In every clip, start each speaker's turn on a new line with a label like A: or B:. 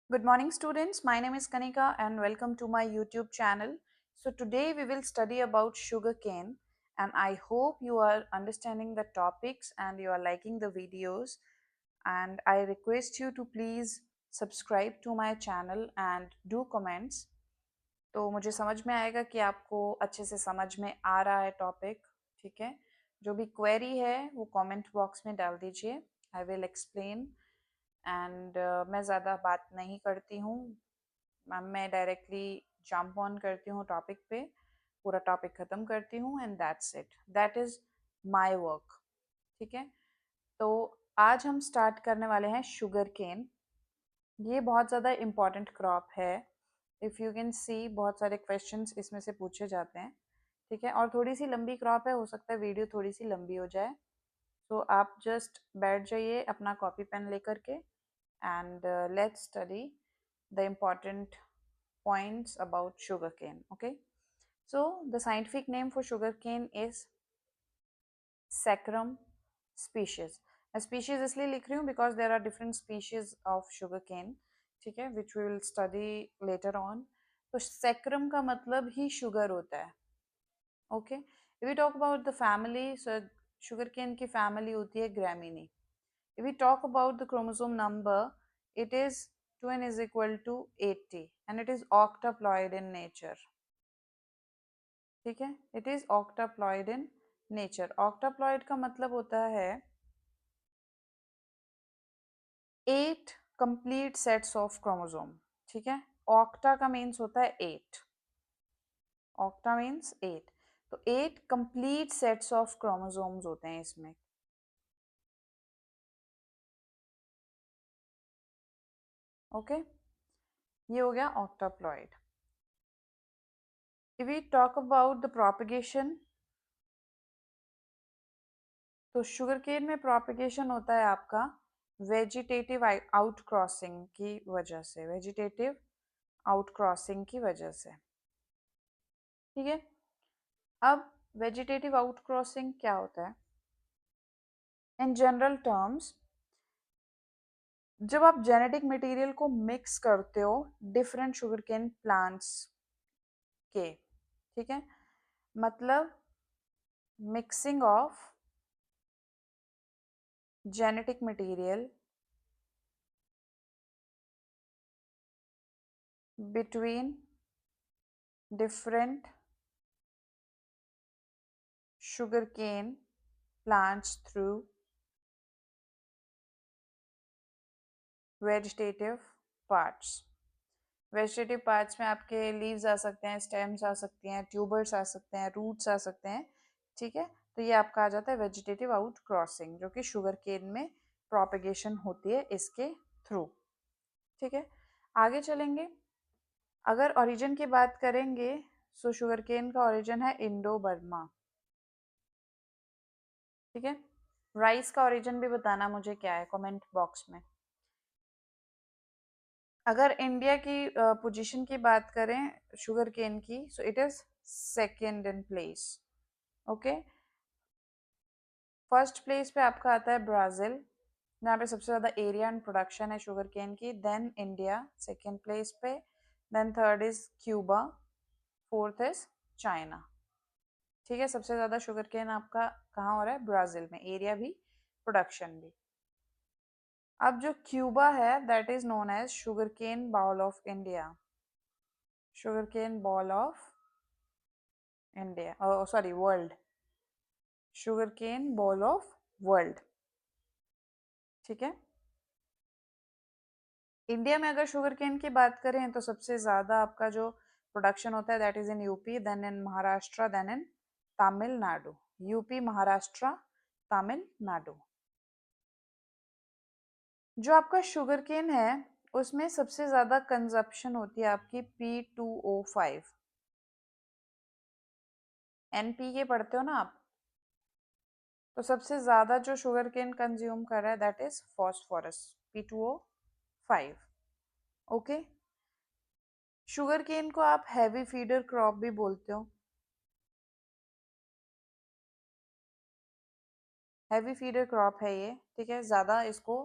A: Good morning, students. My name is Kanika and welcome to my YouTube channel. So, today we will study about sugarcane, and I hope you are understanding the topics and you are liking the videos. And I request you to please subscribe to my channel and do comments. तो मुझे समझ में आएगा कि आपको अच्छे से समझ में आ रहा है टॉपिक, ठीक है? जो भी क्वेरी है वो कमेंट बॉक्स में डाल दीजिए। आई विल एक्सप्लेन एंड मैं ज़्यादा बात नहीं करती हूँ। मैं डायरेक्टली जंप ऑन करती हूँ टॉपिक पे, पूरा टॉपिक ख़त्म करती हूँ and that's it. That is my work, ठीक है? तो आज हम स्टार्ट करने वाले हैं शुगर केन। ये बहुत ज़्यादा इम्पॉर्टेंट क्रॉप है। इफ़ यू कैन सी बहुत सारे क्वेश्चंस इसमें से पूछे जाते हैं, ठीक है? और थोड़ी सी लंबी क्रॉप है, हो सकता है वीडियो थोड़ी सी लंबी हो जाए। तो आप जस्ट बैठ जाइए अपना कॉपी पेन लेकर के and let's study the important points about sugarcane. Okay, so the scientific name for sugarcane is Saccharum species. मैं species इसलिए लिख रही हूँ because there are different species of sugarcane, ठीक है, which we will study later on. तो saccharum का मतलब ही sugar होता है. Okay, if we talk about the family, so sugarcane की family होती है Gramineae. If we talk about the chromosome number, it is twin is equal to 80 and it is octaploid in nature. ठीक है, it is octaploid in nature. Octaploid का मतलब होता है 8 complete sets of chromosome. ठीक है, octa का means होता है 8. octa means 8. तो 8 complete sets of chromosomes होते हैं इसमें. ओके, ये हो गया octaploid. If we talk about the propagation, तो शुगर केन में प्रोपिगेशन होता है आपका वेजिटेटिव आउट क्रॉसिंग की वजह से, वेजिटेटिव आउट क्रॉसिंग की वजह से, ठीक है? अब वेजिटेटिव आउट क्रॉसिंग क्या होता है? इन जनरल टर्म्स, जब आप जेनेटिक मटेरियल को मिक्स करते हो डिफरेंट शुगर केन प्लांट्स के, ठीक है, मतलब mixing of genetic material between different sugarcane plants through vegetative parts. Vegetative parts में आपके लीव्स आ सकते हैं, स्टेम्स आ सकती हैं, ट्यूबर्स आ सकते हैं, रूट्स आ सकते हैं, ठीक है? तो ये आपका आ जाता है वेजिटेटिव आउट क्रॉसिंग, जो कि शुगर केन में प्रोपेगेशन होती है इसके थ्रू, ठीक है? आगे चलेंगे, अगर ओरिजिन की बात करेंगे तो शुगर केन का ओरिजिन है इंडो बर्मा, ठीक है? राइस का ओरिजिन भी बताना मुझे क्या है कमेंट बॉक्स में. अगर इंडिया की पोजीशन की बात करें शुगर केन की, so it is second in place. Okay, first place पे आपका आता है ब्राज़ील, जहाँ पे सबसे ज़्यादा एरिया एंड प्रोडक्शन है शुगर केन की. देन इंडिया सेकेंड प्लेस पे, then third is Cuba, fourth is China, ठीक है? सबसे ज़्यादा शुगर केन आपका कहाँ हो रहा है? ब्राज़ील में, एरिया भी प्रोडक्शन भी. अब जो क्यूबा है that is known as sugar cane bowl of India, sugar cane bowl of India, sorry world, sugar cane bowl of world, ठीक है? इंडिया में अगर शुगर केन की बात करें तो सबसे ज़्यादा आपका जो प्रोडक्शन होता है that is in UP, then in Maharashtra, then in Tamil Nadu. UP, Maharashtra, Tamil Nadu. जो आपका शुगर केन है उसमें सबसे ज़्यादा कंजप्शन होती है आपकी P2O5. NPK पढ़ते हो ना आप? तो सबसे ज़्यादा जो शुगर केन कंज्यूम कर रहा है that is phosphorus, P2O5. Okay, sugar cane को आप हैवी फीडर क्रॉप भी बोलते हो. हैवी फीडर क्रॉप है ये, ठीक है? ज़्यादा इसको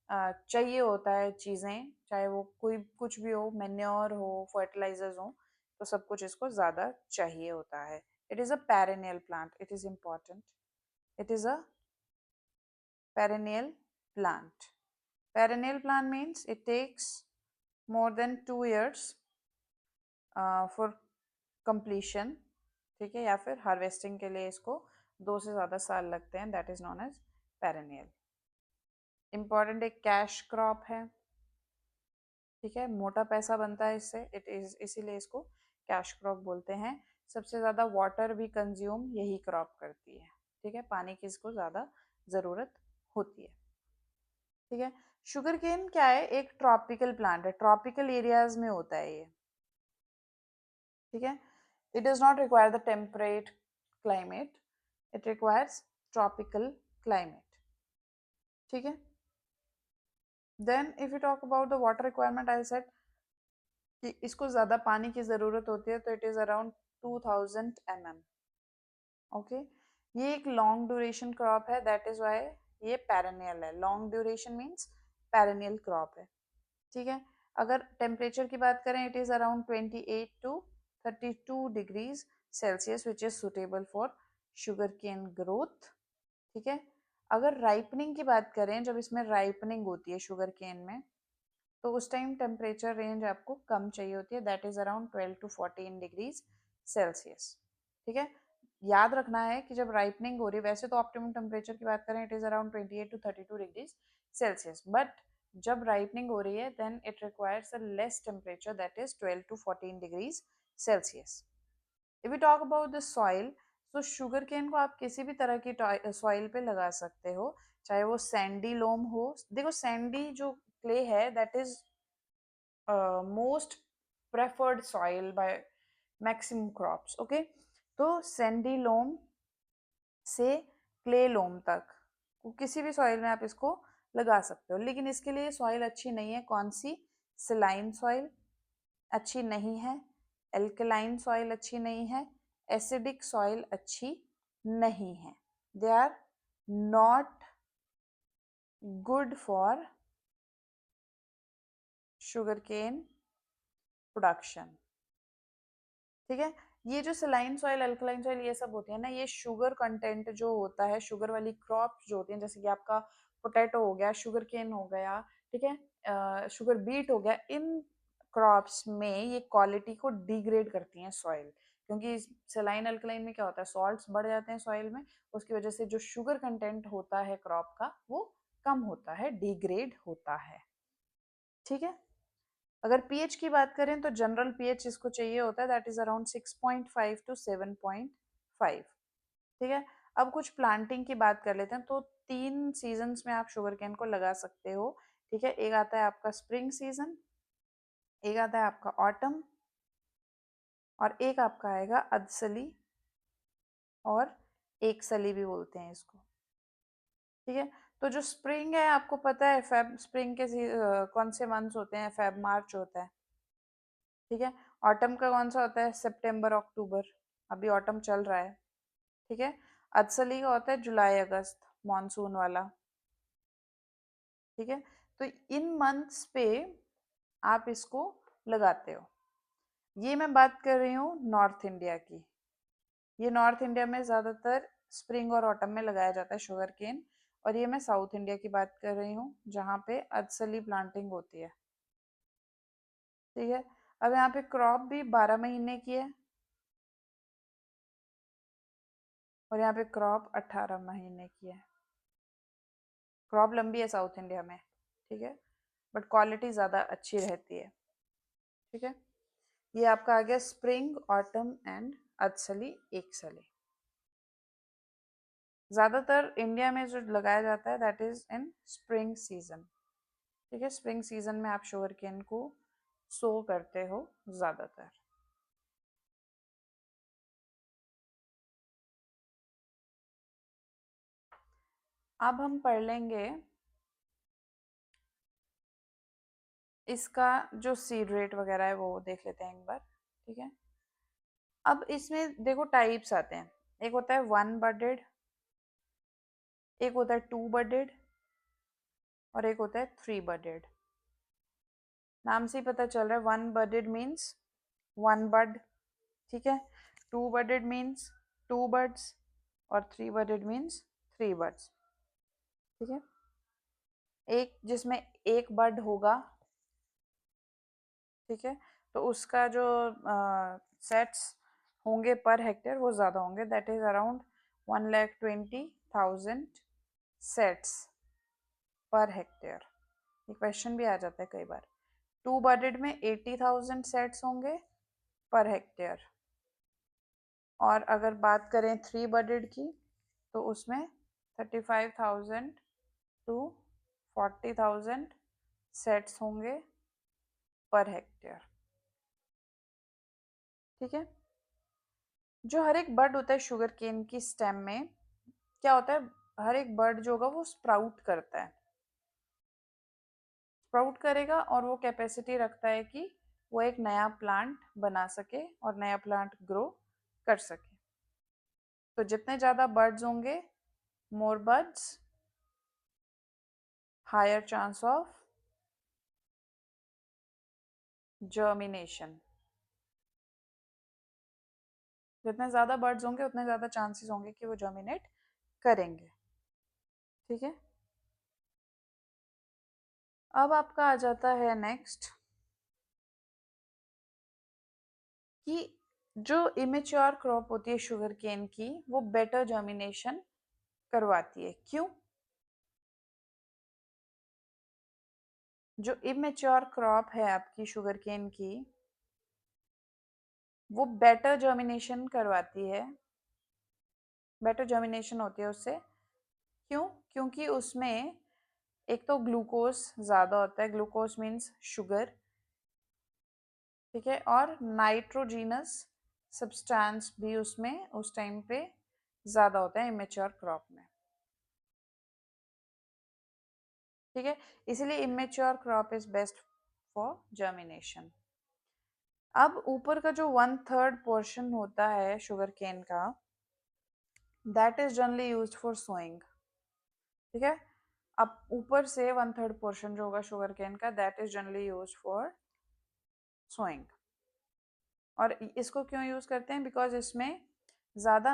A: चाहिए होता है चीज़ें, चाहे वो कोई कुछ भी हो, मैन्योर हो, फर्टिलाइजर्स हो, तो सब कुछ इसको ज़्यादा चाहिए होता है. It is a perennial plant, it is important. It is a perennial plant. Perennial plant means it takes more than 2 years for completion. ठीक है, या फिर हार्वेस्टिंग के लिए इसको 2 से ज़्यादा साल लगते हैं. That is known as perennial. Important एक कैश क्रॉप है. ठीक है, मोटा पैसा बनता है इससे. इट इज इसीलिए इसको कैश क्रॉप बोलते हैं. सबसे ज़्यादा वाटर भी कंज्यूम यही क्रॉप करती है. ठीक है, पानी की इसको ज़्यादा ज़रूरत होती है. ठीक है, शुगर केन क्या है, एक ट्रॉपिकल प्लांट है. ट्रॉपिकल एरियाज में होता है ये. ठीक है, it does not require the temperate climate, it requires tropical climate. ठीक है, then if you talk about the water requirement, I said कि इसको ज़्यादा पानी की ज़रूरत होती है, तो it is around 2000 mm. Okay, ये एक लॉन्ग ड्यूरेशन क्रॉप है. दैट इज वाई ये पेरेनियल है. Long duration means perennial crop है. ठीक है, अगर टेम्परेचर की बात करें, it is around 28 to 32 degrees Celsius which is suitable for sugar cane growth. ठीक है, अगर राइपनिंग की बात करें, जब इसमें राइपनिंग होती है शुगर केन में, तो उस टाइम टेम्परेचर रेंज आपको कम चाहिए होती है. That is around 12 to 14 degrees Celsius. ठीक है, याद रखना है कि जब राइपनिंग हो रही है, वैसे तो ऑप्टिमम टेम्परेचर की बात करें, it is around 28 to 32 degrees Celsius. But जब राइपनिंग हो रही है, then it requires a less temperature, that is 12 to 14 degrees Celsius. If you talk about the soil, तो शुगर केन को आप किसी भी तरह की सॉइल पे लगा सकते हो, चाहे वो सैंडी लोम हो. देखो, सैंडी जो क्ले है, that is most preferred soil by maximum crops. Okay, तो सैंडी लोम से क्ले लोम तक किसी भी सॉइल में आप इसको लगा सकते हो. लेकिन इसके लिए सॉइल अच्छी नहीं है. कौन सी? सिलाइन सॉइल अच्छी नहीं है, एल्कलाइन सॉइल अच्छी नहीं है, एसिडिक सॉइल अच्छी नहीं है. They are not good for sugar cane production. ठीक है, ये जो सलाइन सॉइल, अल्कलाइन सॉइल, ये सब होती है ना, ये शुगर कंटेंट जो होता है, शुगर वाली क्रॉप्स जो होती हैं, जैसे कि आपका पोटैटो हो गया, शुगर केन हो गया, ठीक है, शुगर बीट हो गया, इन क्रॉप्स में ये क्वालिटी को डिग्रेड करती हैं सॉइल. क्योंकि सलाइन अल्कलाइन में क्या होता है, सॉल्ट्स बढ़ जाते हैं सॉइल में, उसकी वजह से जो शुगर कंटेंट होता है क्रॉप का, वो कम होता है, डिग्रेड होता है. ठीक है, अगर पीएच की बात करें, तो जनरल पीएच इसको चाहिए होता है, दैट इज अराउंड 6.5 to 7.5. ठीक है, अब कुछ प्लांटिंग की बात कर लेते हैं. तो 3 सीजन्स में आप शुगर केन को लगा सकते हो. ठीक है, एक आता है आपका स्प्रिंग सीजन, एक आता है आपका ऑटम, और एक आपका आएगा अदसली, और एक सली भी बोलते हैं इसको. ठीक है, तो जो स्प्रिंग है, आपको पता है फेब स्प्रिंग के कौन से मंथ्स होते हैं? फेब मार्च होता है. ठीक है, ऑटम का कौन सा होता है? सितंबर अक्टूबर. अभी ऑटम चल रहा है. ठीक है, अदसली का होता है जुलाई अगस्त, मॉनसून वाला. ठीक है, तो इन मंथ्स पे आप इसको लगाते हो. ये मैं बात कर रही हूँ नॉर्थ इंडिया की. ये नॉर्थ इंडिया में ज़्यादातर स्प्रिंग और ऑटम में लगाया जाता है शुगर केन. और ये मैं साउथ इंडिया की बात कर रही हूँ, जहाँ पे अदसली प्लांटिंग होती है. ठीक है, अब यहाँ पे क्रॉप भी 12 महीने की है, और यहाँ पे क्रॉप 18 महीने की है. क्रॉप लंबी है साउथ इंडिया में. ठीक है, बट क्वालिटी ज़्यादा अच्छी रहती है. ठीक है, ये आपका आ गया स्प्रिंग, ऑटम एंड अदसली, एक सली. ज़्यादातर इंडिया में जो लगाया जाता है, that is in spring season. ठीक है, स्प्रिंग सीजन में आप शुगर केन को सो करते हो ज़्यादातर. अब हम पढ़ लेंगे इसका जो सीड रेट वगैरह है, वो देख लेते हैं एक बार. ठीक है, अब इसमें देखो टाइप्स आते हैं. एक होता है 1 बडेड, एक होता है 2 बडेड, और एक होता है 3 बडेड। नाम से ही पता चल रहा है 1 बडेड मीन्स 1 बड, ठीक है। 2 बडेड मीन्स 2 बड्स और 3 बडेड मीन्स 3 बड्स, ठीक है। एक जिसमें एक बड होगा, ठीक है, तो उसका जो सेट्स होंगे पर हेक्टेयर वो ज़्यादा होंगे, that is around 1,20,000 sets per hectare. ये क्वेश्चन भी आ जाता है कई बार। 2 बडेड में 80,000 सेट्स होंगे पर हेक्टेयर, और अगर बात करें 3 बडेड की तो उसमें 35,000 टू 40,000 सेट्स होंगे पर हेक्टेयर, ठीक है। जो हर एक बर्ड होता है शुगर केन की स्टेम में, क्या होता है, हर एक बर्ड जो होगा वो स्प्राउट करता है, स्प्राउट करेगा और वो कैपेसिटी रखता है कि वो एक नया प्लांट बना सके और नया प्लांट ग्रो कर सके। तो जितने ज़्यादा बर्ड्स होंगे, more birds, higher chance of germination. जितने ज़्यादा बर्ड्स होंगे उतने ज़्यादा चांसेस होंगे कि वो जर्मिनेट करेंगे, ठीक है। अब आपका आ जाता है नेक्स्ट कि जो इमेच्योर क्रॉप होती है शुगर केन की वो बेटर जर्मिनेशन करवाती है। क्यों? जो इमेच्योर क्रॉप है आपकी शुगर केन की वो बेटर जर्मिनेशन करवाती है, बेटर जर्मिनेशन होती है उससे। क्यों? क्योंकि उसमें एक तो ग्लूकोज ज़्यादा होता है, ग्लूकोज मीन्स शुगर, ठीक है, और नाइट्रोजीनस सब्सटेंस भी उसमें उस टाइम पे ज़्यादा होता है इमेच्योर क्रॉप में, ठीक है। इसीलिए immature crop is best for germination. अब ऊपर का जो 1/3 पोर्शन होता है शुगर केन का, that is generally used for sowing, ठीक है। अब ऊपर से 1/3 पोर्शन जो होगा शुगर केन का, that is generally used for sowing. और इसको क्यों यूज करते हैं? बिकॉज इसमें ज़्यादा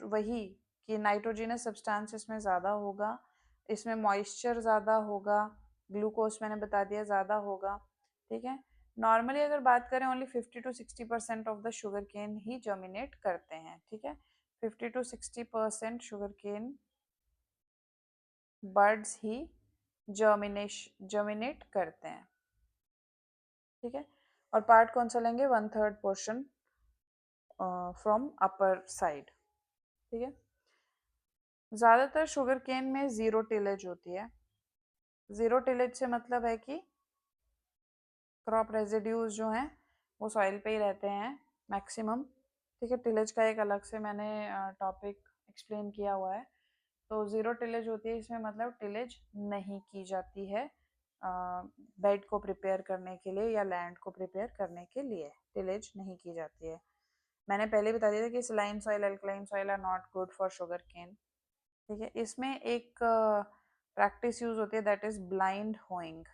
A: वही कि नाइट्रोजिनस सब्सटेंस इसमें ज़्यादा होगा, इसमें मॉइस्चर ज़्यादा होगा, ग्लूकोज मैंने बता दिया ज़्यादा होगा, ठीक है। नॉर्मली अगर बात करें only 50 to 60% of the sugar cane ही जर्मिनेट करते हैं, ठीक है। 50 to 60% शुगर केन बर्ड्स ही जर्मिनेट करते हैं, ठीक है। और पार्ट कौन सा लेंगे? 1/3 पोर्शन फ्रॉम अपर साइड, ठीक है। ज़्यादातर शुगर केन में ज़ीरो टिलेज होती है। ज़ीरो टिलेज से मतलब है कि क्रॉप रेजिड्यूज जो हैं वो सॉइल पे ही रहते हैं मैक्सिमम, ठीक है। टिलेज का एक अलग से मैंने टॉपिक एक्सप्लेन किया हुआ है। तो ज़ीरो टिलेज होती है इसमें, मतलब टिलेज नहीं की जाती है बेड को प्रिपेयर करने के लिए या लैंड को प्रिपेयर करने के लिए टिलेज नहीं की जाती है। मैंने पहले बता दिया था कि saline soil, alkaline soil are not good for sugar cane, ठीक है। इसमें एक प्रैक्टिस यूज होती है, that is blind hoeing.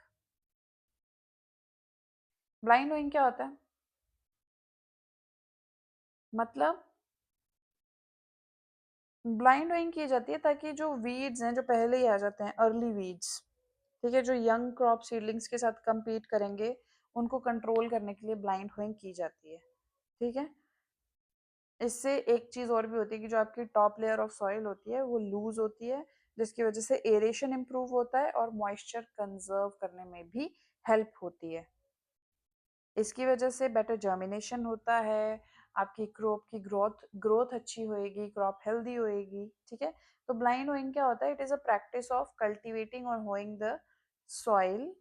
A: Blind hoeing क्या होता है? मतलब ब्लाइंड होइंग की जाती है ताकि जो वीड्स हैं जो पहले ही आ जाते हैं, अर्ली वीड्स, ठीक है, जो यंग क्रॉप सीडलिंग्स के साथ compete करेंगे, उनको कंट्रोल करने के लिए ब्लाइंड होइंग की जाती है, ठीक है। इससे एक चीज़ और भी होती है कि जो आपकी टॉप लेयर ऑफ सॉइल होती है वो लूज होती है, जिसकी वजह से एरेशन इम्प्रूव होता है और मॉइस्चर कंजर्व करने में भी हेल्प होती है। इसकी वजह से बेटर जर्मिनेशन होता है, आपकी क्रॉप की ग्रोथ ग्रोथ अच्छी होएगी, क्रॉप हेल्दी होएगी, ठीक है। तो ब्लाइंड होइंग क्या होता है? It is a practice of cultivating और hoeing the soil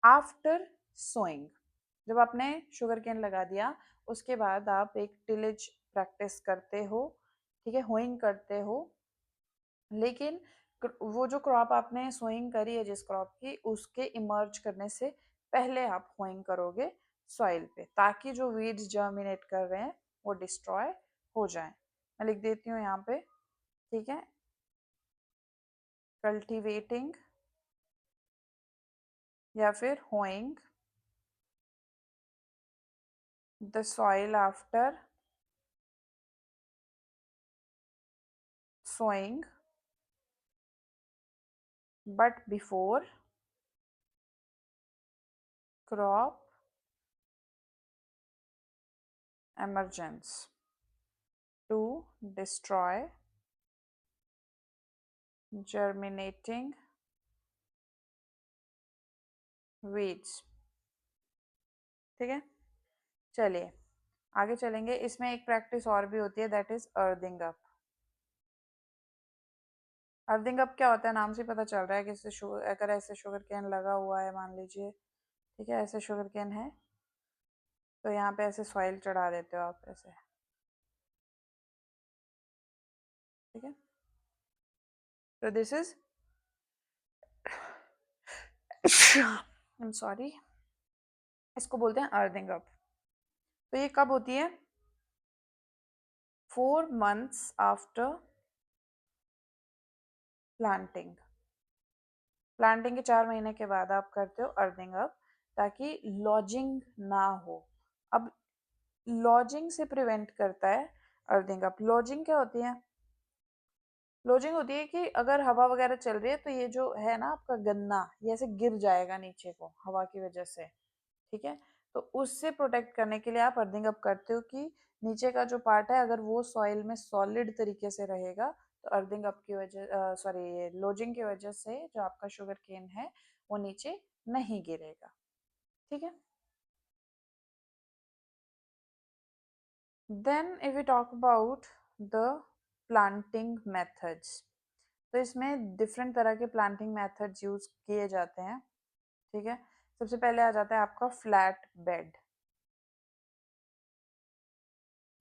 A: after sowing. जब आपने शुगर केन लगा दिया उसके बाद आप एक टिलेज प्रैक्टिस करते हो, ठीक है, होइंग करते हो, लेकिन वो जो क्रॉप आपने सोइंग करी है जिस क्रॉप की, उसके इमर्ज करने से पहले आप होइंग करोगे सॉइल पे, ताकि जो वीड्स जर्मिनेट कर रहे हैं वो डिस्ट्रॉय हो जाए। मैं लिख देती हूँ यहाँ पे, ठीक है। कल्टिवेटिंग या फिर hoeing the soil after sowing but before crop emergence to destroy germinating weeds। ठीक है, चलिए आगे चलेंगे। इसमें एक प्रैक्टिस और भी होती है, that is earthing up. Earthing up क्या होता है, नाम से पता चल रहा है कि इससे अगर ऐसे शुगर केन लगा हुआ है मान लीजिए, ठीक है, ऐसे शुगर केन है तो यहाँ पे ऐसे सॉइल चढ़ा देते हो आप ऐसे, ठीक है। तो this is I am sorry, इसको बोलते हैं अर्थिंग अप। तो ये कब होती है, 4 months आफ्टर प्लांटिंग। प्लांटिंग के 4 महीने के बाद आप करते हो अर्थिंग अप, ताकि लॉजिंग ना हो। अब लॉजिंग से प्रिवेंट करता है अर्थिंग अप। लॉजिंग क्या होती है, लॉजिंग होती है कि अगर हवा वगैरह चल रही है तो ये जो है ना आपका गन्ना, ये ऐसे गिर जाएगा नीचे को हवा की वजह से, ठीक है। तो उससे प्रोटेक्ट करने के लिए आप अर्थिंग अप करते हो कि नीचे का जो पार्ट है अगर वो सॉइल में सॉलिड तरीके से रहेगा, तो अर्थिंग अप की वजह सॉरी लोजिंग की वजह से जो आपका शुगर केन है वो नीचे नहीं गिरेगा, ठीक है। Then if we talk about the planting methods, तो इसमें डिफरेंट तरह के प्लांटिंग मेथड्स यूज किए जाते हैं, ठीक है। सबसे पहले आ जाता है आपका फ्लैट बेड।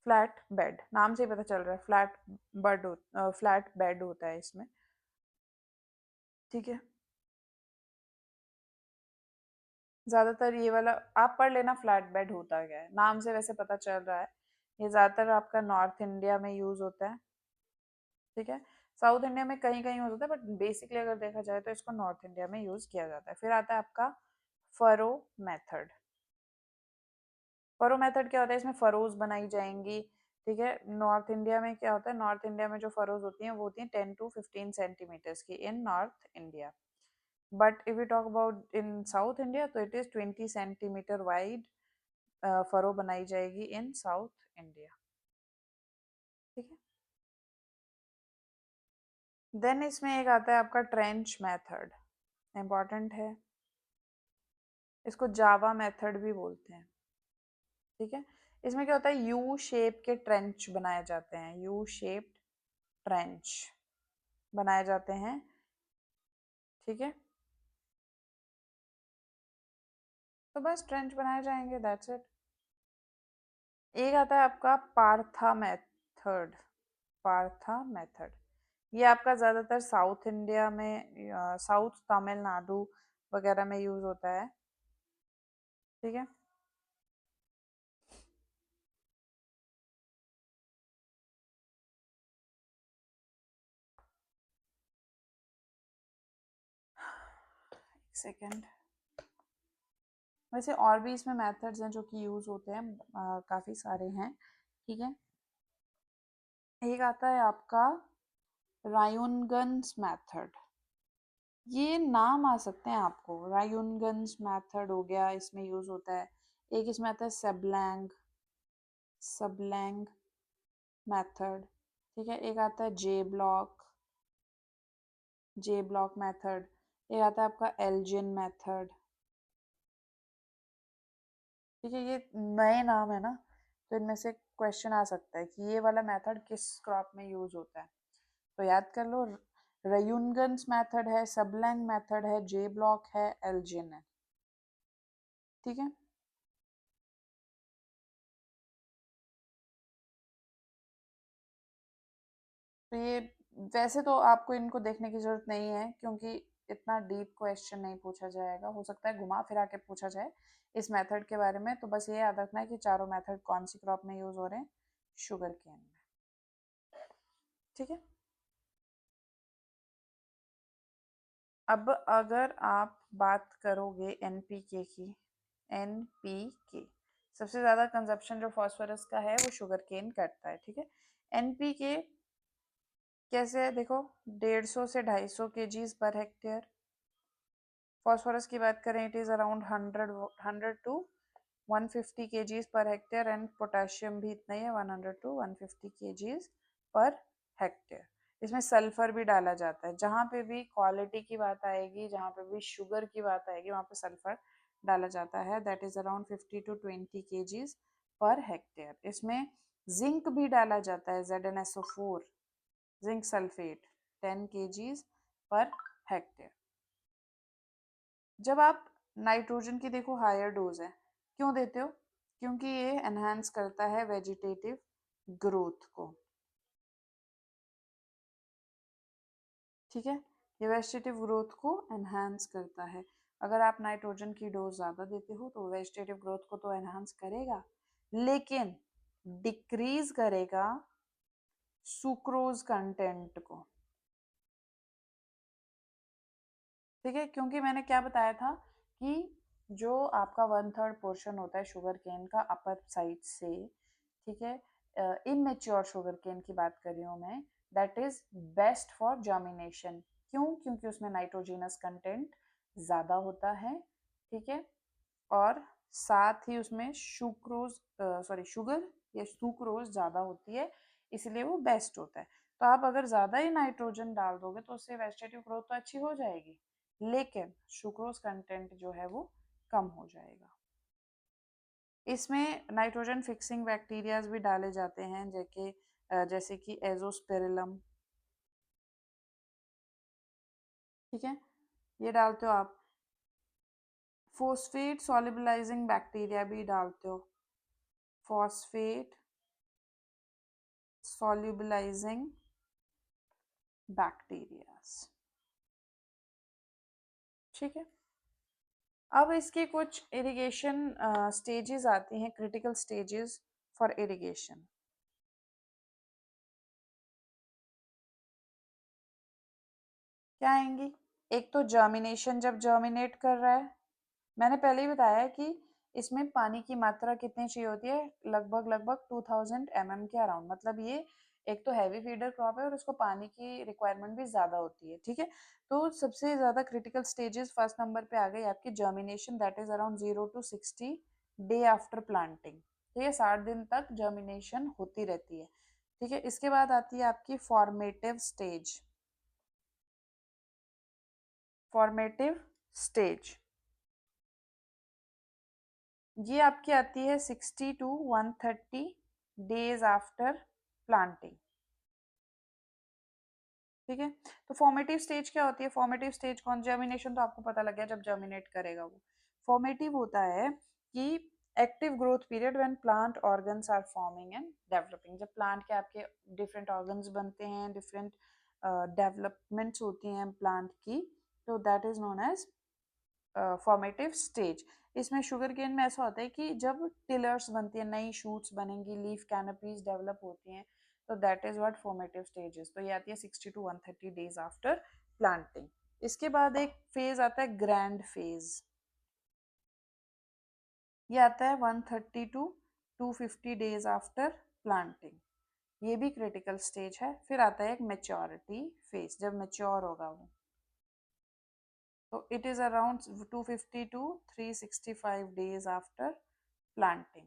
A: फ्लैट बेड नाम से ही पता चल रहा है, फ्लैट बेड होता है इसमें, ठीक है। ज्यादातर ये वाला आप पढ़ लेना, फ्लैट बेड होता क्या है, नाम से वैसे पता चल रहा है। ये ज्यादातर आपका नॉर्थ इंडिया में यूज होता है, ठीक है। साउथ इंडिया में कहीं कहीं यूज होता है, बट बेसिकली अगर देखा जाए तो इसको नॉर्थ इंडिया में यूज किया जाता है। फिर आता है आपका फरो मेथड। फरो मेथड क्या होता है, इसमें फरोज बनाई जाएंगी, ठीक है। नॉर्थ इंडिया में क्या होता है, नॉर्थ इंडिया में जो फरोज होती हैं वो होती हैं 10 to 15 सेंटीमीटर्स की in North India. But if you talk about in South India तो it is 20 centimetre wide furrow बनाई जाएगी इन साउथ इंडिया, ठीक है। देन इसमें एक आता है आपका ट्रेंच मेथड, इम्पॉर्टेंट है, इसको जावा मेथड भी बोलते हैं, ठीक है। इसमें क्या होता है, यू शेप के ट्रेंच बनाए जाते हैं, यू शेप्ड ट्रेंच बनाए जाते हैं, ठीक है। तो बस ट्रेंच बनाए जाएंगे, दैट्स इट। एक आता है आपका पार्था मेथड। पार्था मेथड ये आपका ज़्यादातर साउथ इंडिया में, साउथ तमिलनाडु वगैरह में यूज़ होता है, ठीक है। एक सेकेंड, वैसे और भी इसमें मेथड्स हैं जो कि यूज़ होते हैं, काफ़ी सारे हैं, ठीक है। एक आता है आपका रायुनगंस मेथड। ये नाम आ सकते हैं आपको, रायुनगंस मेथड हो गया, इसमें यूज़ होता है। एक इसमें आता है सबलैंग, सबलैंग मेथड, ठीक है। एक आता है जे ब्लॉक, जे ब्लॉक मेथड। एक आता है आपका एल्जिन मेथड, ठीक है। ये नए नाम है ना, तो इनमें से क्वेश्चन आ सकता है कि ये वाला मेथड किस क्रॉप में यूज होता है, तो याद कर लो। रयूनगंस मेथड है, सबलैंग मेथड है, जे ब्लॉक है, एल्जिन है, ठीक है। तो ये वैसे तो आपको इनको देखने की जरूरत नहीं है, क्योंकि इतना डीप क्वेश्चन नहीं पूछा जाएगा, हो सकता है घुमा फिरा के पूछा जाए इस मेथड के बारे में। तो बस ये याद रखना है कि चारों मेथड कौन सी क्रॉप में यूज हो रहे हैं, शुगर केन में, ठीक है। अब अगर आप बात करोगे एनपीके की, एनपीके सबसे ज़्यादा कंजप्शन जो फॉस्फोरस का है वो शुगर केन करता है, ठीक है। एनपीके कैसे है देखो, 150 से 250 केजीज पर हेक्टेयर। फॉस्फोरस की बात करें, it is around 100 to 150 kgs per hectare, and potassium भी इतना ही है, 100 टू 150 केजीज पर हेक्टेयर। इसमें सल्फर भी डाला जाता है, जहाँ पे भी क्वालिटी की बात आएगी, जहाँ पे भी शुगर की बात आएगी, वहाँ पे सल्फर डाला जाता है, that is around 50 to 20 kgs per hectare. इसमें जिंक भी डाला जाता है, ZnSO4, zinc sulphate 10 kgs per hectare. जब आप नाइट्रोजन की देखो हायर डोज है, क्यों देते हो? क्योंकि ये एनहांस करता है वेजिटेटिव ग्रोथ को, ठीक है। ये वेजिटेटिव ग्रोथ को एनहांस करता है। अगर आप नाइट्रोजन की डोज ज़्यादा देते हो तो वेजिटेटिव ग्रोथ को तो एनहांस करेगा, लेकिन डिक्रीज करेगा सुक्रोज कंटेंट को, ठीक है। क्योंकि मैंने क्या बताया था कि जो आपका 1/3 पोर्शन होता है शुगर केन का अपर साइड से, ठीक है, इमेच्योर शुगर केन की बात कर रही हूँ मैं, that is best for germination. क्यों? क्योंकि उसमें नाइट्रोजिनस कंटेंट ज़्यादा होता है, ठीक है, और साथ ही उसमें शुगर या सुक्रोज ज़्यादा होती है, इसलिए वो बेस्ट होता है। तो आप अगर ज़्यादा ही नाइट्रोजन डाल दोगे तो उससे वेजिटेटिव ग्रोथ तो अच्छी हो जाएगी, लेकिन सुक्रोज कंटेंट जो है वो कम हो जाएगा। इसमें नाइट्रोजन फिक्सिंग बैक्टीरियाज भी डाले जाते हैं, जैसे कि एजोस्पेरिलम, ठीक है, ये डालते हो आप। फोस्फेट सॉल्युबलाइजिंग बैक्टीरिया भी डालते हो, फॉस्फेट solubilizing बैक्टीरियाज, ठीक है। अब इसके कुछ इरिगेशन स्टेजेस आती हैं, क्रिटिकल स्टेजेस फॉर इरिगेशन। क्या आएंगी? एक तो जर्मिनेशन, जब जर्मिनेट कर रहा है, मैंने पहले ही बताया है कि इसमें पानी की मात्रा कितनी चाहिए होती है, लगभग लगभग 2000 mm के अराउंड। मतलब ये एक तो हैवी फीडर क्रॉप है और उसको पानी की रिक्वायरमेंट भी ज़्यादा होती है, ठीक है। तो सबसे ज़्यादा क्रिटिकल स्टेजेस फर्स्ट नंबर पे आ गई आपकी germination, that is around 0 to 60 day after planting, ठीक है। 60 दिन तक जर्मिनेशन होती रहती है, ठीक है। इसके बाद आती है आपकी फॉर्मेटिव स्टेज, फॉर्मेटिव स्टेज ये आपकी आती है 60 to 130 डेज आफ्टर प्लांटिंग, ठीक है। तो फॉर्मेटिव स्टेज क्या होती है? फॉर्मेटिव स्टेज कौन, जर्मिनेशन तो आपको पता लग गया, जब जर्मिनेट करेगा वो। फॉर्मेटिव होता है कि active growth period when plant organs are forming and developing, जब प्लांट के आपके डिफरेंट ऑर्गन्स बनते हैं, डिफरेंट डेवलपमेंट्स होती हैं प्लांट की, तो that is known as formative stage. इसमें शुगर केन में ऐसा होता है कि जब टिलर्स बनती है, नई शूट्स बनेंगी, लीफ कैनोपीज डेवलप होती हैं, तो that is what formative stages. तो ये आती है 60 to 130 डेज आफ्टर प्लांटिंग। इसके बाद एक फेज आता है ग्रैंड फेज, ये आता है 130 to 250 डेज आफ्टर प्लांटिंग, ये भी क्रिटिकल स्टेज है। फिर आता है एक मेच्योरिटी फेज, जब मेच्योर होगा वो, तो it is around 250 to 365 days after planting,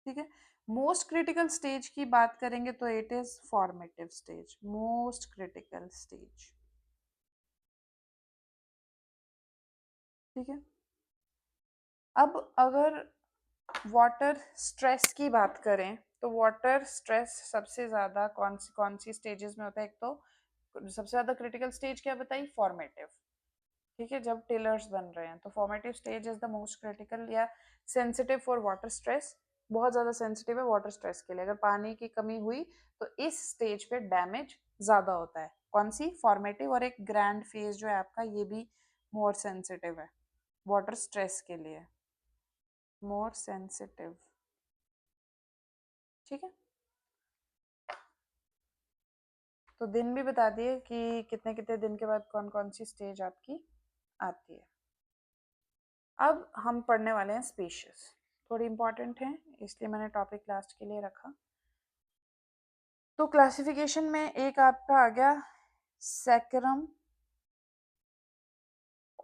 A: ठीक है। मोस्ट क्रिटिकल स्टेज की बात करेंगे तो it is formative stage, most critical stage, ठीक है। अब अगर वाटर स्ट्रेस की बात करें तो वाटर स्ट्रेस सबसे ज़्यादा कौन सी स्टेजेस में होता है? एक तो सबसे ज़्यादा क्रिटिकल स्टेज क्या बताई? फॉर्मेटिव, ठीक है, जब टेलर्स बन रहे हैं। तो formative stage is the most critical या सेंसिटिव फॉर वाटर स्ट्रेस, बहुत ज़्यादा सेंसिटिव है वाटर स्ट्रेस के लिए। अगर पानी की कमी हुई तो इस स्टेज पे डैमेज ज़्यादा होता है, कौन सी? फॉर्मेटिव। और एक ग्रैंड फेज जो है आपका, ये भी मोर सेंसिटिव है वाटर स्ट्रेस के लिए, मोर सेंसिटिव, ठीक है। तो दिन भी बता दिए कि कितने कितने दिन के बाद कौन कौन सी स्टेज आपकी आती है। अब हम पढ़ने वाले हैं स्पीशीज, थोड़ी इंपॉर्टेंट है इसलिए मैंने टॉपिक लास्ट के लिए रखा। तो क्लासिफिकेशन में एक आपका आ गया सैकरम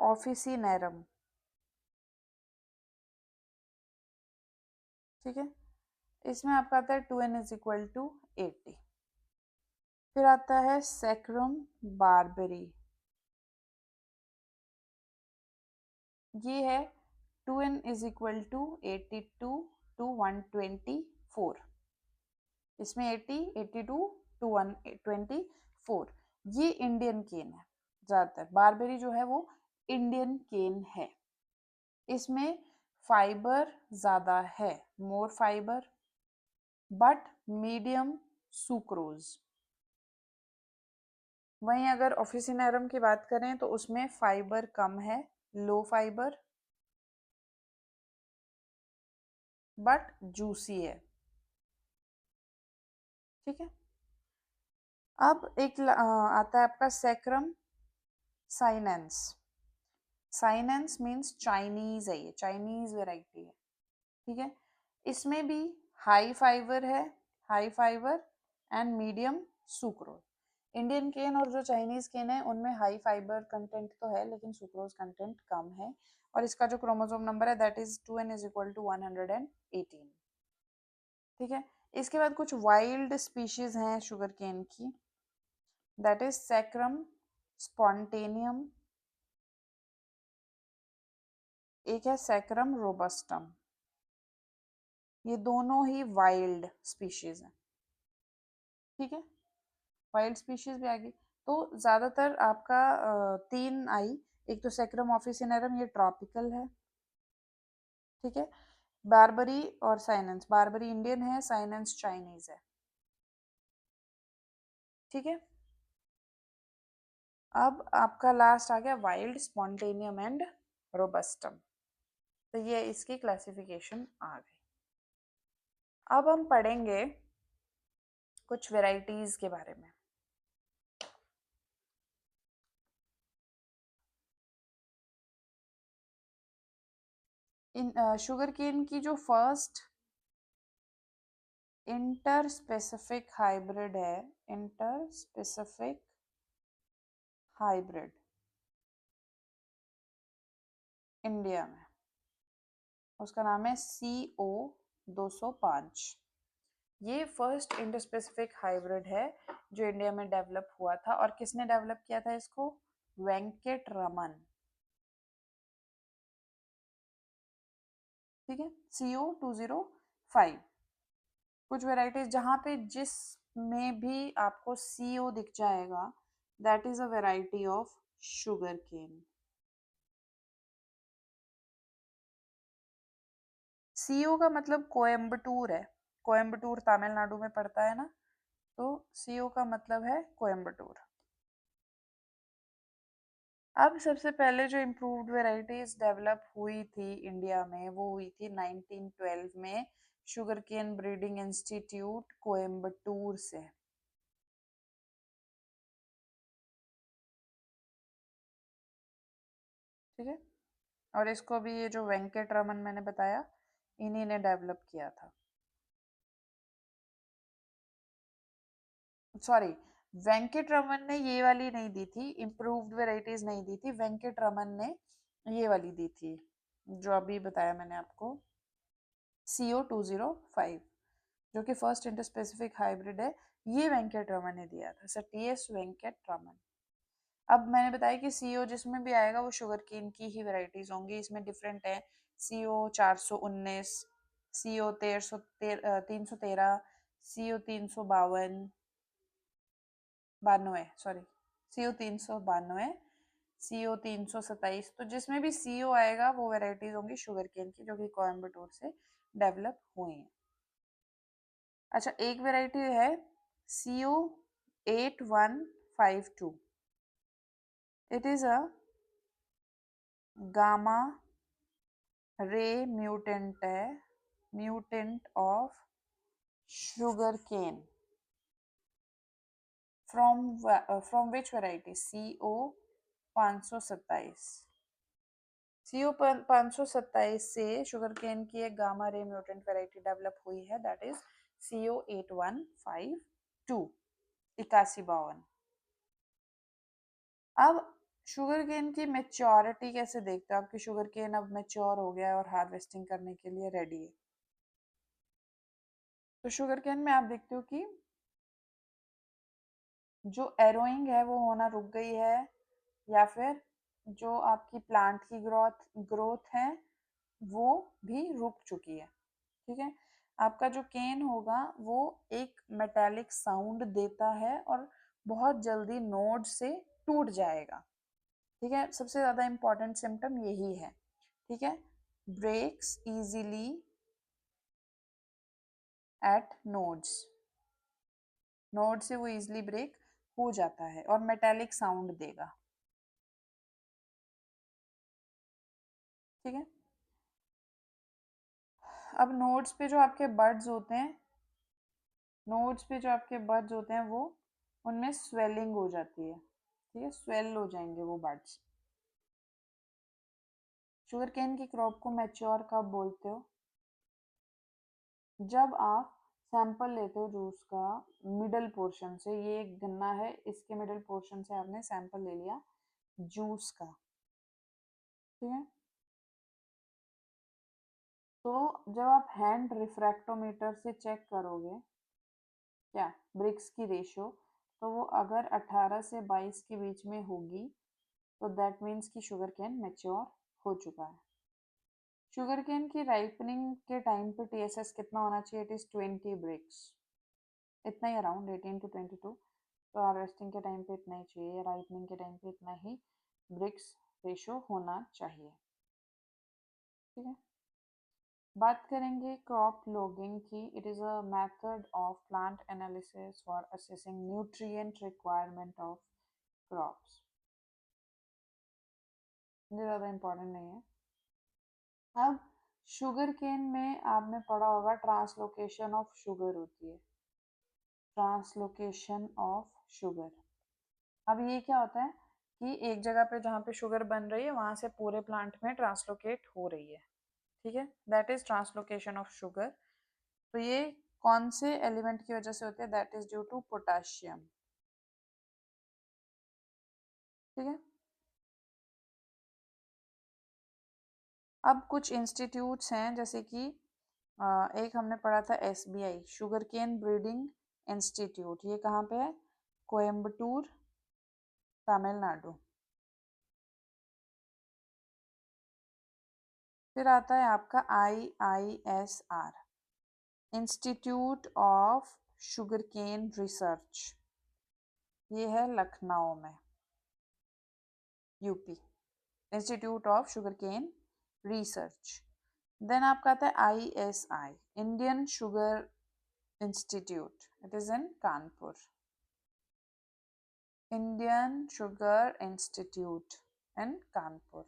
A: ऑफिसिनेरम, ठीक है। इसमें आपका आता है 2n = 80। फिर आता है सैकरम बारबेरी, ये है 2n = 82 to 124। इसमें 80, 82 to 124। ये इंडियन केन है, ज़्यादातर बारबेरी जो है वो इंडियन केन है। इसमें फाइबर ज़्यादा है, मोर फाइबर, बट मीडियम सुक्रोज। वहीं अगर ऑफिसिनेरम की बात करें तो उसमें फाइबर कम है, लो फाइबर, बट जूसी है, ठीक है। अब एक आता है आपका saccharum sinense. Sinense means Chinese है, ये चाइनीज वेराइटी है, ठीक है। इसमें भी हाई फाइबर है, high fibre and medium sucrose. Indian cane और जो चाइनीज केन है उनमें हाई फाइबर कंटेंट तो है लेकिन सुक्रोज कंटेंट कम है। और इसका जो क्रोमोसोम नंबर है दैट इज 2n = 118, ठीक है। इसके बाद कुछ वाइल्ड स्पीशीज हैं शुगर केन की, दैट इज सैक्रम स्पॉन्टेनियम, एक है सैक्रम रोबस्टम। ये दोनों ही वाइल्ड स्पीशीज हैं, ठीक है। वाइल्ड स्पीशीज भी आ गई। तो ज्यादातर आपका तीन आई, एक तो सैक्रम ऑफिसिनेरम, ये ट्रॉपिकल है, ठीक है। बारबरी और साइनेंस, बारबरी इंडियन है, साइनेंस चाइनीज है, ठीक है। अब आपका लास्ट आ गया वाइल्ड स्पॉन्टेनियम एंड रोबस्टम। तो ये इसकी क्लासिफिकेशन आ गई। अब हम पढ़ेंगे कुछ वेराइटीज के बारे में। इन शुगर केन की जो फर्स्ट इंटर स्पेसिफिक हाइब्रिड है, इंटर स्पेसिफिक हाइब्रिड इंडिया में, उसका नाम है CO205। ये फर्स्ट इंटर स्पेसिफिक हाइब्रिड है जो इंडिया में डेवलप हुआ था। और किसने डेवलप किया था इसको? वेंकट रमन, ठीक है। CO205। कुछ वेराइटीज जहाँ पे जिस में भी आपको CO दिख जाएगा that is a variety of sugar cane. CO का मतलब कोयम्बटूर है, कोयम्बटूर तमिलनाडु में पड़ता है ना, तो CO का मतलब है कोयम्बटूर। अब सबसे पहले जो इम्प्रूव्ड वेराइटीज डेवलप हुई थी इंडिया में वो हुई थी 1912 में sugar cane breeding institute Coimbatore से, ठीक है। और इसको भी ये जो वेंकट रमन मैंने बताया इन्हीं ने डेवलप किया था, सॉरी, वेंकट रमन ने ये वाली नहीं दी थी, इम्प्रूव्ड वेराइटीज नहीं दी थी, वेंकट रमन ने ये वाली दी थी जो अभी बताया मैंने आपको, CO205, जो कि फर्स्ट इंटर स्पेसिफिक हाइब्रिड है। ये वेंकट रमन ने दिया था, सर TS वेंकट रमन। अब मैंने बताया कि CO जिसमें भी आएगा वो शुगर केन की ही वेराइटीज होंगी। इसमें डिफरेंट है, CO419, CO313, CO352, sorry, CO392, CO327। तो जिसमें भी CO आएगा वो वेराइटीज होंगी शुगर केन की जो कि कोयम्बटूर से डेवलप हुई हैं। अच्छा, एक वेराइटी है CO8152, it is a gamma ray mutant है, mutant of sugar cane from which variety? CO527 से शुगर केन की एक gamma ray mutant variety develop हुई है, दैट इज CO8152 8152। अब शुगर केन की मेच्योरिटी कैसे देखते हो? आपकी शुगर केन अब मेच्योर हो गया है और हार्वेस्टिंग करने के लिए रेडी है। तो शुगर केन में आप देखते हो कि जो एरोइंग है वो होना रुक गई है, या फिर जो आपकी प्लांट की ग्रोथ है वो भी रुक चुकी है। ठीक है, आपका जो केन होगा वो एक मेटालिक साउंड देता है और बहुत जल्दी नोड से टूट जाएगा। ठीक है, सबसे ज़्यादा इम्पॉर्टेंट सिम्टम यही है। ठीक है, breaks easily at nodes, node से वो इजीली ब्रेक हो जाता है और मेटालिक साउंड देगा। ठीक है, अब नोड्स पे जो आपके बर्ड्स होते हैं, नोड्स पे जो आपके बर्ड्स होते हैं वो उनमें स्वेलिंग हो जाती है। ठीक है, स्वेल हो जाएंगे वो बर्ड्स। शुगर केन की क्रॉप को मैच्योर कब बोलते हो? जब आप सैंपल लेते हो जूस का मिडल पोर्शन से, ये एक गन्ना है, इसके मिडल पोर्शन से आपने सैंपल ले लिया जूस का। ठीक है, तो जब आप हैंड रिफ्रैक्टोमीटर से चेक करोगे क्या ब्रिक्स की रेशो, तो वो अगर 18 से 22 के बीच में होगी तो दैट मीन्स कि शुगर कैन मैच्योर हो चुका है। शुगर कैन की राइपनिंग के टाइम पे टीएसएस कितना होना चाहिए? इट इज 20 ब्रिक्स, इतना ही, अराउंड 18 to 22। तो हार्वेस्टिंग के टाइम पे इतना ही चाहिए, राइपनिंग के टाइम पे इतना ही ब्रिक्स रेशो होना चाहिए। ठीक है, बात करेंगे क्रॉप लॉगिंग की। It is a method of plant analysis for assessing nutrient requirement of crops. ये ज़्यादा इम्पोर्टेंट नहीं है। अब शुगर केन में आपने पढ़ा होगा ट्रांसलोकेशन ऑफ शुगर होती है, ट्रांसलोकेशन ऑफ शुगर। अब ये क्या होता है कि एक जगह पे जहाँ पे शुगर बन रही है वहां से पूरे प्लांट में ट्रांसलोकेट हो रही है। ठीक है, that is translocation of sugar. तो ये कौन से एलिमेंट की वजह से होते हैं? That is due to potassium. ठीक है, अब कुछ इंस्टीट्यूट्स हैं जैसे कि एक हमने पढ़ा था SBI sugar cane breeding institute, ये कहाँ पे है? कोयम्बटूर, तमिलनाडु। फिर आता है आपका IISR institute of sugar cane research, ये है लखनऊ में, UP, institute of sugar cane research. Then आपका आता है ISI Indian sugar institute, it is in Kanpur, Indian sugar institute in Kanpur.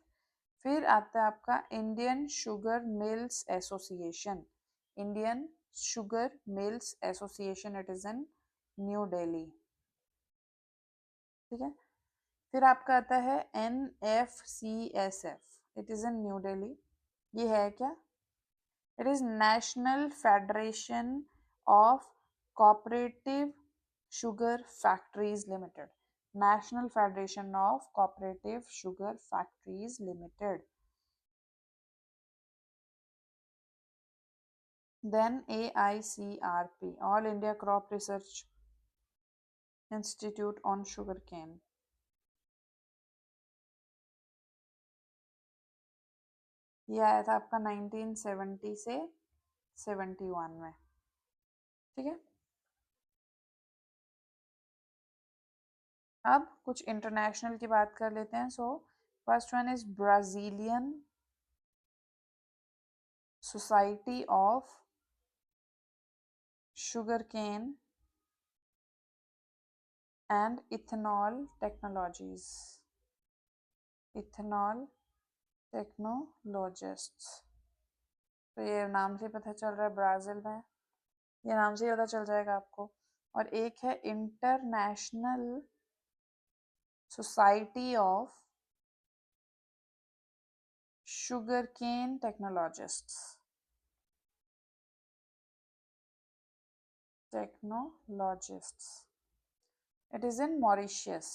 A: फिर आता है आपका Indian sugar mills association, Indian sugar mills association, it is in New Delhi. ठीक है, फिर आपका आता है NFCSF, it is in New Delhi. ये है क्या? It is national federation of cooperative sugar factories limited, national federation of cooperative sugar factories limited. Then AICRP, All India Crop Research Institute on Sugarcane. ये आया था आपका 1970 से 71 में। ठीक है, अब कुछ इंटरनेशनल की बात कर लेते हैं। So first one is Brazilian society of sugarcane and ethanol technologies, ethanol technologists. तो ये नाम से पता चल रहा है ब्राज़ील में, ये नाम से ही पता चल जाएगा आपको। और एक है international society of sugar cane technologists. It is in Mauritius.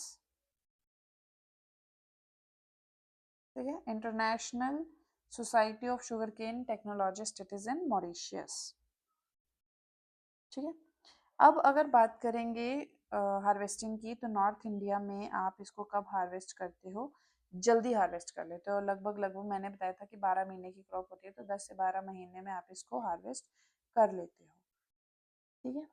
A: ठीक है, international society of sugar cane technologist, it is in Mauritius. ठीक है, अब अगर बात करेंगे हार्वेस्टिंग की, तो नॉर्थ इंडिया में आप इसको कब हार्वेस्ट करते हो? जल्दी हार्वेस्ट कर लेते हो। लगभग लगभग मैंने बताया था कि 12 महीने की क्रॉप होती है, तो 10 से 12 महीने में आप इसको हार्वेस्ट कर लेते हो। ठीक है,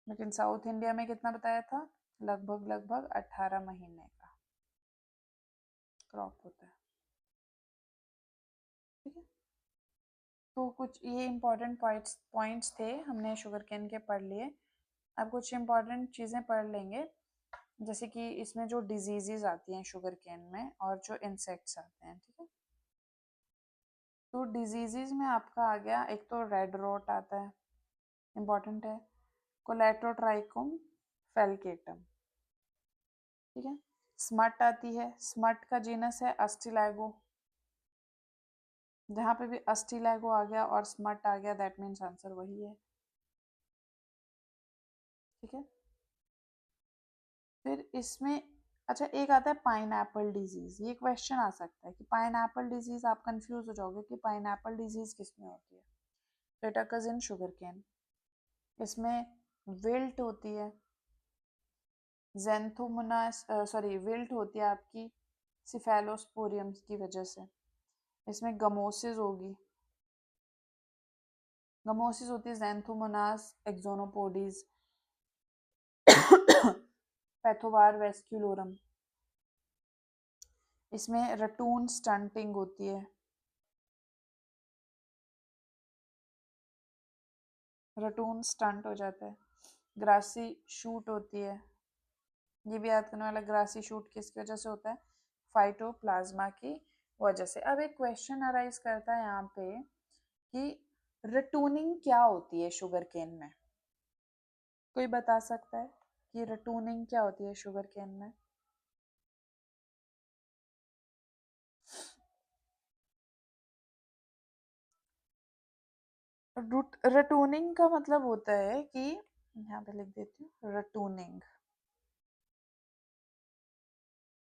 A: लेकिन साउथ इंडिया में कितना बताया था? लगभग लगभग 18 महीने का क्रॉप होता है। ठीक है, तो कुछ ये इंपॉर्टेंट पॉइंट्स थे, हमने शुगर केन के पढ़ लिए। अब कुछ इंपॉर्टेंट चीज़ें पढ़ लेंगे, जैसे कि इसमें जो डिजीजेज आती हैं शुगर केन में और जो इंसेक्ट्स आते हैं। ठीक है, तो डिजीजेज में आपका आ गया, एक तो रेड रोट आता है, इंपॉर्टेंट है, कोलेटोट्राइकोम फेल्केटम। ठीक है, स्मट आती है, स्मट का जीनस है अस्टिलैगो। जहाँ पे भी अस्टिलैगो आ गया और स्मट आ गया, दैट मीन्स आंसर वही है। ठीक है, फिर इसमें अच्छा एक आता है पाइनएप्पल डिजीज। ये क्वेश्चन आ सकता है कि पाइनएप्पल डिजीज, आप कंफ्यूज हो जाओगे कि पाइनएप्पल डिजीज किसमें होती है। तो it occurs in sugar cane. इसमें विल्ट होती है, जेंथोमोनास विल्ट होती है आपकी सिफेलोस्पोरियम की वजह से। इसमें गमोसिस होगी, गमोसिस होती है जेंथोमोनास एक्सोनोपोडीज पैथोवार वेस्क्यूलोरम। इसमें रटून स्टंटिंग होती है, रटून स्टंट हो जाता है। ग्रासी शूट होती है, ये भी याद करने वाला, ग्रासी शूट किसकी वजह से होता है? फाइटोप्लाज्मा की वजह से। अब एक क्वेश्चन अराइज करता है यहाँ पे कि रटूनिंग क्या होती है शुगर केन में? कोई बता सकता है कि रटूनिंग क्या होती है शुगर केन में? रटूनिंग का मतलब होता है कि, यहाँ पे लिख देती हूँ, रटूनिंग,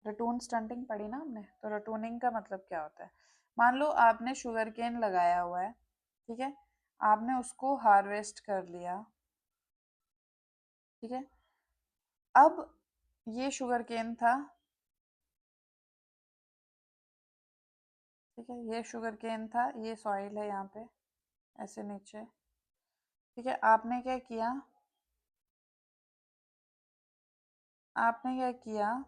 A: रटून स्टंटिंग पढ़ी ना हमने, तो रटूनिंग का मतलब क्या होता है? मान लो आपने शुगर केन लगाया हुआ है, ठीक है, आपने उसको हार्वेस्ट कर लिया। ठीक है, अब ये शुगर केन था, ठीक है, ये शुगर केन था, ये सॉइल है यहाँ पे ऐसे नीचे। ठीक है, आपने क्या किया, आपने क्या किया,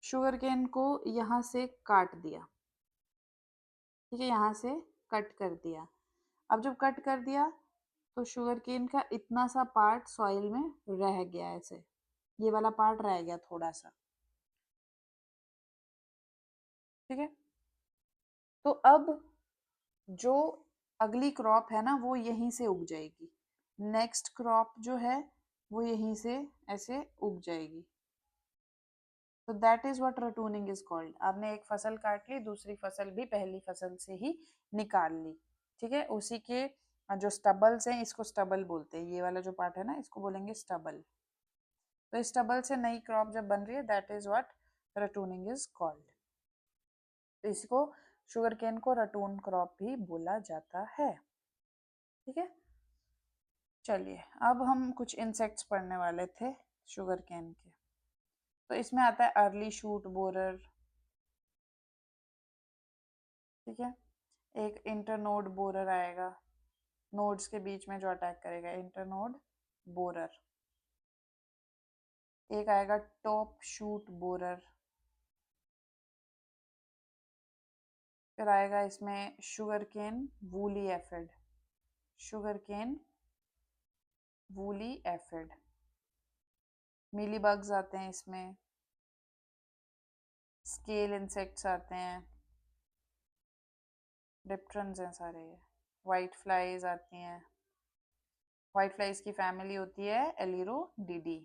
A: शुगर केन को यहाँ से काट दिया। ठीक है, यहाँ से कट कर दिया। अब जब कट कर दिया तो शुगर केन का इतना सा पार्ट सॉइल में रह गया, ऐसे ये वाला पार्ट रह गया थोड़ा सा। ठीक है, तो अब जो अगली क्रॉप है ना, वो यहीं से उग जाएगी। नेक्स्ट क्रॉप जो है वो यहीं से ऐसे उग जाएगी। तो that is what ratooning is called. आपने एक फसल काट ली, दूसरी फसल भी पहली फसल से ही निकाल ली। ठीक है, उसी के जो स्टबल्स हैं, इसको स्टबल बोलते हैं, ये वाला जो पार्ट है ना, इसको बोलेंगे स्टबल। तो इस स्टबल से नई क्रॉप जब बन रही है, that is what ratooning is called. तो इसको शुगर केन को रटून क्रॉप भी बोला जाता है। ठीक है, चलिए अब हम कुछ इंसेक्ट्स पढ़ने वाले थे शुगर केन के। तो इसमें आता है अर्ली शूट बोरर। ठीक है, एक इंटरनोड बोरर आएगा, नोड्स के बीच में जो अटैक करेगा, इंटरनोड बोरर। एक आएगा टॉप शूट बोरर। फिर आएगा इसमें sugar cane woolly aphid, sugar cane woolly aphid. Mealy bugs आते हैं इसमें, स्केल इंसेक्ट्स आते हैं, डिप्टरन्स हैं सारे, वाइट फ्लाइज आती हैं, व्हाइट फ्लाइज की फैमिली होती है एलिरोडिडी।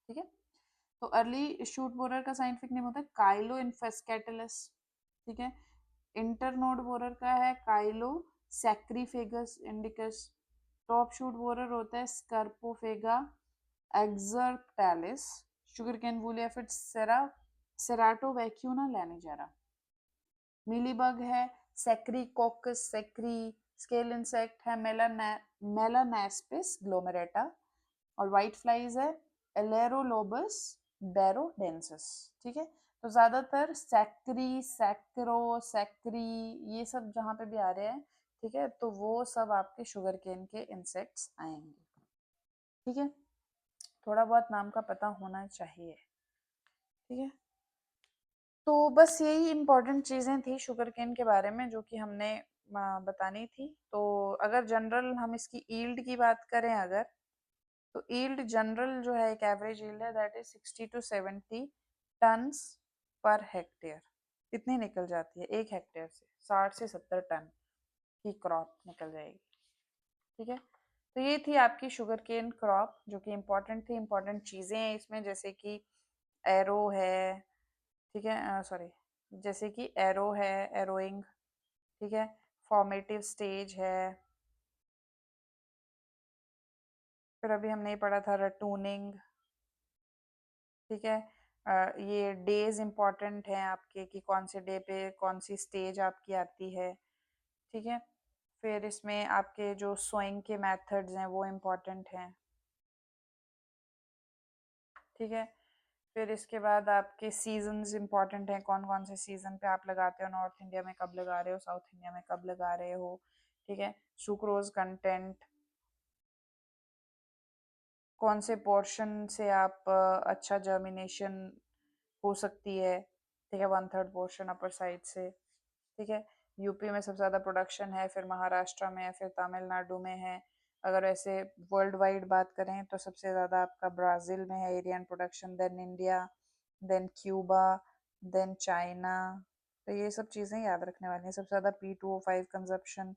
A: ठीक है, तो अर्ली शूट बोरर का साइंटिफिक नेम होता है काइलो इन्फेस्केटलस। ठीक है, इंटरनोड बोरर का है Chilo sacchariphagus indicus. Top shoot borer होता है स्कर्पोफेगा एक्सर्पटालिस। शुगर कैन वूल या फिर सेराटो वैक्यूना लैनिजेरा। मिलीबग है सेक्रीकोकस सेक्री। स्केल इंसेक्ट है मेलानेस्पिस ग्लोमेरेटा। और व्हाइट फ्लाइज है एलेरोलोबस बैरोडेंसिस। ठीक है, तो ज्यादातर सैक्री सैक्रो सैक्री ये सब जहाँ पे भी आ रहे हैं, ठीक है, तो वो सब आपके शुगर केन के इंसेक्ट्स आएंगे। ठीक है, थोड़ा बहुत नाम का पता होना चाहिए। ठीक है, तो बस यही इम्पोर्टेंट चीज़ें थी शुगर केन के बारे में जो कि हमने बतानी थी। तो अगर जनरल हम इसकी ईल्ड की बात करें अगर, तो ईल्ड जनरल जो है एक एवरेज ईल्ड है that is 60 to 70 turns per hectare. इतनी निकल जाती है एक हेक्टेयर से, 60 से 70 टन की क्रॉप निकल जाएगी। ठीक है, तो ये थी आपकी शुगर केन क्रॉप जो कि इम्पोर्टेंट थी। इम्पोर्टेंट चीज़ें हैं इसमें जैसे कि एरो है, ठीक है, सॉरी, जैसे कि एरो है, एरोइंग, ठीक है, फॉर्मेटिव स्टेज है, फिर अभी हमने पढ़ा था रटूनिंग। ठीक है, ये डेज इम्पॉर्टेंट हैं आपके कि कौन से डे पे कौन सी स्टेज आपकी आती है। ठीक है, फिर इसमें आपके जो सोइंग के मेथड्स हैं वो इम्पॉर्टेंट हैं। ठीक है, फिर इसके बाद आपके सीजन्स इम्पॉर्टेंट हैं, कौन कौन से सीजन पे आप लगाते हो, नॉर्थ इंडिया में कब लगा रहे हो, साउथ इंडिया में कब लगा रहे हो। ठीक है, सुक्रोज कंटेंट, कौन से पोर्शन से आप अच्छा जर्मिनेशन हो सकती है। ठीक है, 1/3 पोर्शन अपर साइड से। ठीक है, यूपी में सबसे ज़्यादा प्रोडक्शन है, फिर महाराष्ट्र में है, फिर तमिलनाडु में है। अगर ऐसे वर्ल्ड वाइड बात करें तो सबसे ज़्यादा आपका ब्राज़ील में है area and production, then India, then Cuba, then China. तो ये सब चीज़ें याद रखने वाली हैं। सबसे ज़्यादा P2O5 कंजप्शन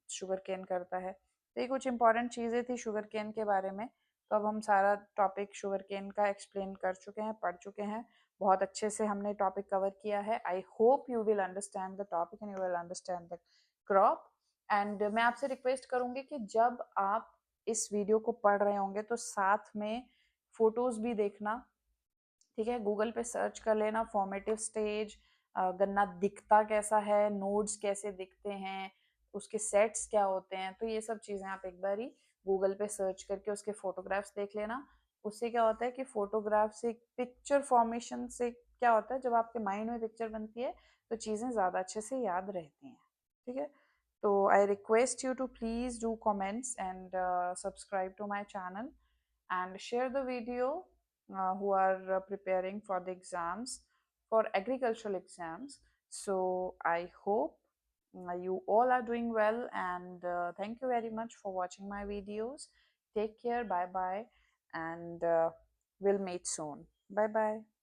A: शुगर केन करता है। तो ये कुछ इंपॉर्टेंट चीज़ें थी शुगर केन के बारे में। तो अब हम सारा टॉपिक शुगर केन का एक्सप्लेन कर चुके हैं, पढ़ चुके हैं, बहुत अच्छे से हमने टॉपिक कवर किया है। I hope you will understand the topic and you will understand the crop. And मैं आपसे रिक्वेस्ट करूंगी कि जब आप इस वीडियो को पढ़ रहे होंगे तो साथ में फोटोज भी देखना। ठीक है, गूगल पे सर्च कर लेना फॉर्मेटिव स्टेज, गन्ना दिखता कैसा है, नोड्स कैसे दिखते हैं, उसके सेट्स क्या होते हैं। तो ये सब चीज़ें आप एक बार ही गूगल पे सर्च करके उसके फोटोग्राफ्स देख लेना। उससे क्या होता है कि फोटोग्राफ से पिक्चर फॉर्मेशन से क्या होता है, जब आपके माइंड में पिक्चर बनती है तो चीज़ें ज़्यादा अच्छे से याद रहती हैं। ठीक है, तो I request you to please do comments and subscribe to my channel and share the video who are preparing for the exams, for agricultural exams. So I hope you all are doing well, and thank you very much for watching my videos. Take care, bye bye, and we'll meet soon. Bye bye.